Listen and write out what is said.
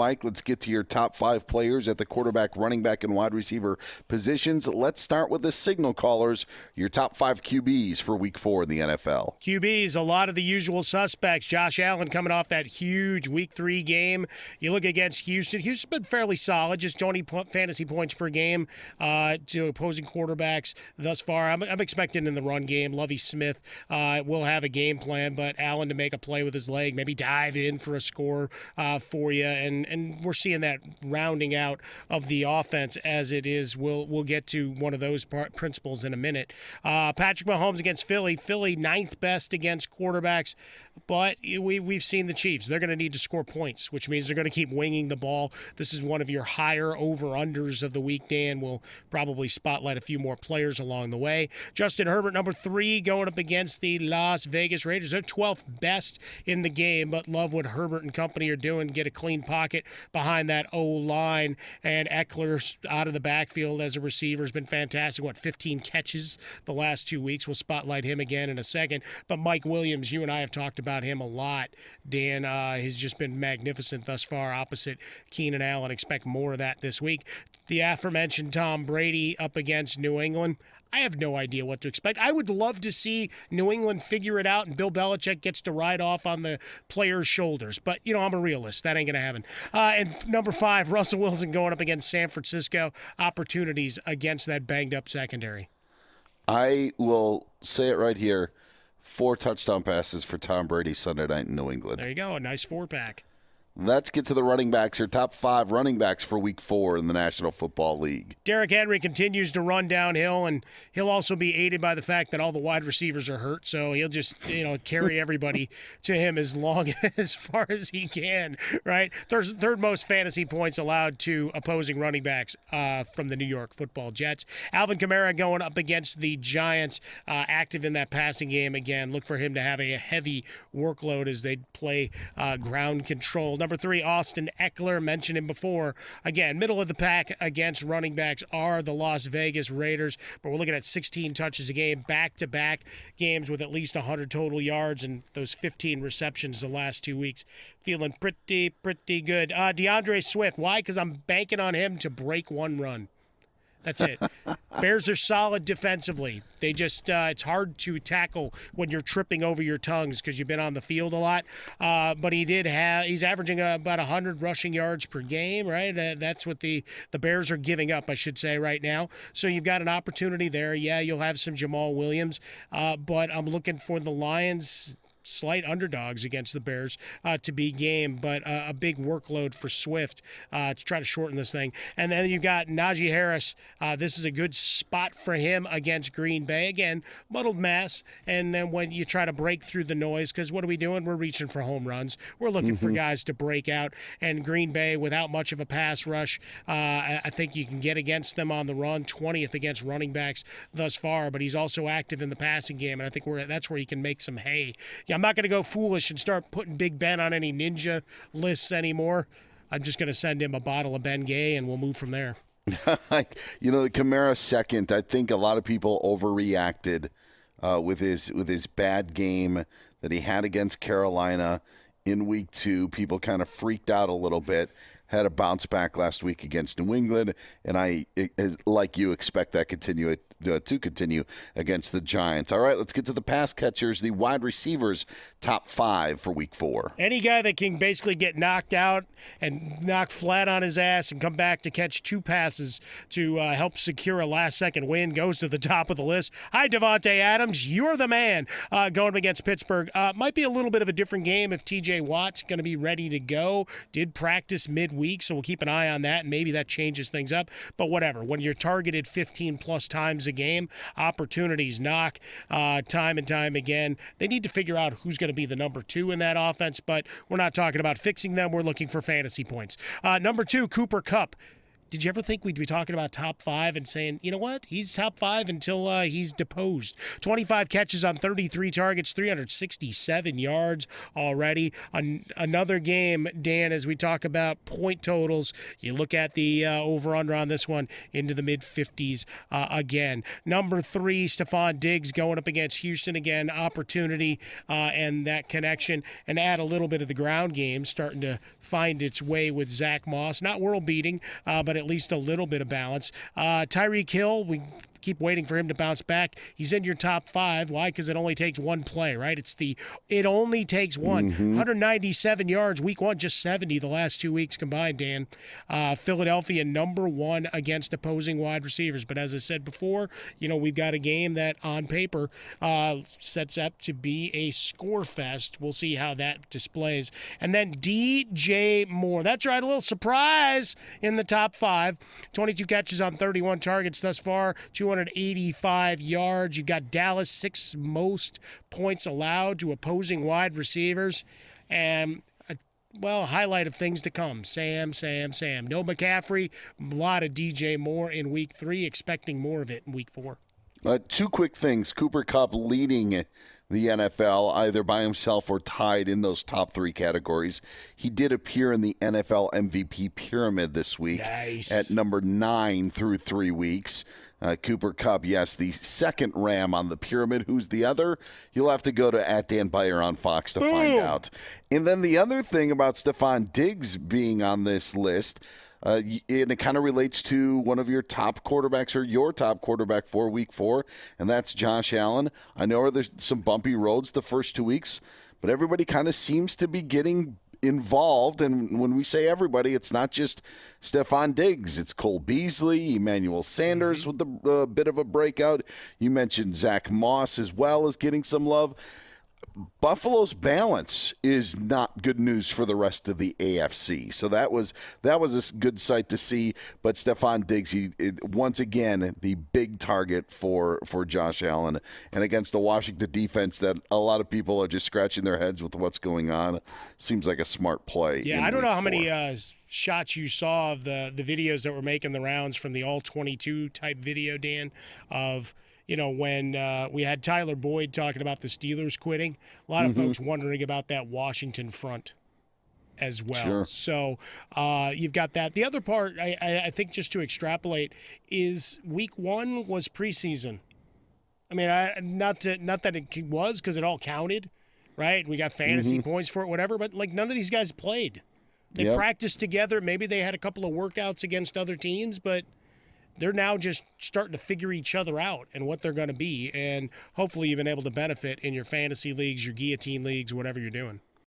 Mike. Let's get to your top 5 players at the quarterback, running back, and wide receiver positions. Let's start with the signal callers, your top 5 QBs for Week 4 in the NFL. QBs, a lot of the usual suspects. Josh Allen coming off that huge Week 3 game. You look against Houston. Houston's been fairly solid, just 20 fantasy points per game to opposing quarterbacks thus far. I'm expecting in the run game, Lovie Smith will have a game plan, but Allen to make a play with his leg, maybe dive in for a score for you, and we're seeing that rounding out of the offense as it is. We'll get to one of those principles in a minute. Patrick Mahomes against Philly. Philly 9th best against quarterbacks, but we've seen the Chiefs. They're going to need to score points, which means they're going to keep winging the ball. This is one of your higher over-unders of the week, Dan. We'll probably spotlight a few more players along the way. Justin Herbert, number 3, going up against the Las Vegas Raiders. They're 12th best in the game, but love what Herbert and company are doing. Get a clean pocket behind that O-line, and Eckler out of the backfield as a receiver has been fantastic. 15 catches the last 2 weeks. We'll spotlight him again in a second. But Mike Williams, you and I have talked about him a lot. Dan, he's just been magnificent thus far opposite Keenan Allen. Expect more of that this week. The aforementioned Tom Brady up against New England. I have no idea what to expect. I would love to see New England figure it out and Bill Belichick gets to ride off on the players' shoulders. But, I'm a realist. That ain't going to happen. And number 5, Russell Wilson going up against San Francisco. Opportunities against that banged-up secondary. I will say it right here. 4 touchdown passes for Tom Brady Sunday night in New England. There you go. A nice 4-pack. Let's get to the running backs, your top 5 running backs for Week 4 in the National Football League. Derrick Henry continues to run downhill, and he'll also be aided by the fact that all the wide receivers are hurt, so he'll just carry everybody to him as far as he can, right? Third most fantasy points allowed to opposing running backs from the New York Football Jets. Alvin Kamara going up against the Giants, active in that passing game again. Look for him to have a heavy workload as they play ground control. Number 3, Austin Eckler, mentioned him before. Again, middle of the pack against running backs are the Las Vegas Raiders, but we're looking at 16 touches a game, back-to-back games with at least 100 total yards and those 15 receptions the last 2 weeks. Feeling pretty good. Deandre Swift, why? Because I'm banking on him to break one run. That's it. Bears are solid defensively. They just it's hard to tackle when you're tripping over your tongues because you've been on the field a lot. But he's averaging about 100 rushing yards per game, right? That's what the Bears are giving up, I should say, right now. So you've got an opportunity there. Yeah, you'll have some Jamal Williams, but I'm looking for the Lions. Slight underdogs against the Bears to be game, but a big workload for Swift to try to shorten this thing. And then you've got Naji Harris. This is a good spot for him against Green Bay. Again, muddled mess. And then when you try to break through the noise, because what are we doing? We're reaching for home runs. We're looking for guys to break out. And Green Bay, without much of a pass rush, I think you can get against them on the run. 20th against running backs thus far, but he's also active in the passing game, and I think that's where he can make some hay. I'm not going to go foolish and start putting Big Ben on any ninja lists anymore. I'm just going to send him a bottle of Ben Gay, and we'll move from there. The Kamara second, I think a lot of people overreacted with his bad game that he had against Carolina in Week 2. People kind of freaked out a little bit. Had a bounce back last week against New England, and like you, expect that to continue against the Giants. All right, let's get to the pass catchers, the wide receivers, top 5 for Week 4. Any guy that can basically get knocked out and knocked flat on his ass and come back to catch 2 passes to help secure a last-second win goes to the top of the list. Hi, Devante Adams. You're the man going against Pittsburgh. Might be a little bit of a different game if T.J. Watt's going to be ready to go. Did practice midweek, so we'll keep an eye on that, and maybe that changes things up. But whatever. When you're targeted 15-plus times a game, opportunities knock time and time again. They need to figure out who's going to be the number 2 in that offense, but we're not talking about fixing them. We're looking for fantasy points. Number 2, Cooper Kupp. did you ever think we'd be talking about top 5 and saying, you know what, he's top 5 until he's deposed? 25 catches on 33 targets, 367 yards already. Another game, Dan, as we talk about point totals, you look at the over-under on this one into the mid-50s again. Number 3, Stephon Diggs going up against Houston again. Opportunity and that connection, and add a little bit of the ground game starting to find its way with Zach Moss. Not world-beating, but at least a little bit of balance. Tyreek Hill, we keep waiting for him to bounce back. He's in your top 5. Why? Because it only takes one play, right? It only takes one. 197 yards week 1, just 70 the last 2 weeks combined, Dan. Philadelphia number 1 against opposing wide receivers. But as I said before, we've got a game that on paper sets up to be a score fest. We'll see how that displays. And then DJ Moore. That's right, a little surprise in the top 5. 22 catches on 31 targets thus far, 285 yards. You've got Dallas, 6th most points allowed to opposing wide receivers. And, highlight of things to come. Sam. No McCaffrey, a lot of DJ Moore in week 3, expecting more of it in week 4. 2 quick things. Cooper Kupp leading the NFL either by himself or tied in those top 3 categories. He did appear in the NFL MVP pyramid this week at number 9 through 3 weeks. Cooper Kupp, yes, the second Ram on the pyramid. Who's the other? You'll have to go to @Dan Beyer on Fox to find out. And then the other thing about Stephon Diggs being on this list, and it kind of relates to one of your top quarterbacks or your top quarterback for week 4, and that's Josh Allen. I know there's some bumpy roads the first 2 weeks, but everybody kind of seems to be getting involved. And when we say everybody, it's not just Stephon Diggs. It's Cole Beasley, Emmanuel Sanders with a bit of a breakout. You mentioned Zach Moss as well as getting some love. Buffalo's balance is not good news for the rest of the AFC. So that was a good sight to see. But Stephon Diggs, once again, the big target for Josh Allen. And against the Washington defense that a lot of people are just scratching their heads with what's going on, seems like a smart play. Yeah, I don't know how many shots you saw of the videos that were making the rounds from the All-22 type video, Dan, of – when we had Tyler Boyd talking about the Steelers quitting, a lot of folks wondering about that Washington front as well. Sure. So you've got that. The other part, I think, just to extrapolate, is week 1 was preseason. I mean, not that it was, because it all counted, right? We got fantasy points for it, whatever, but none of these guys played. They practiced together. Maybe they had a couple of workouts against other teams, but they're now just starting to figure each other out and what they're going to be. And hopefully you've been able to benefit in your fantasy leagues, your guillotine leagues, whatever you're doing.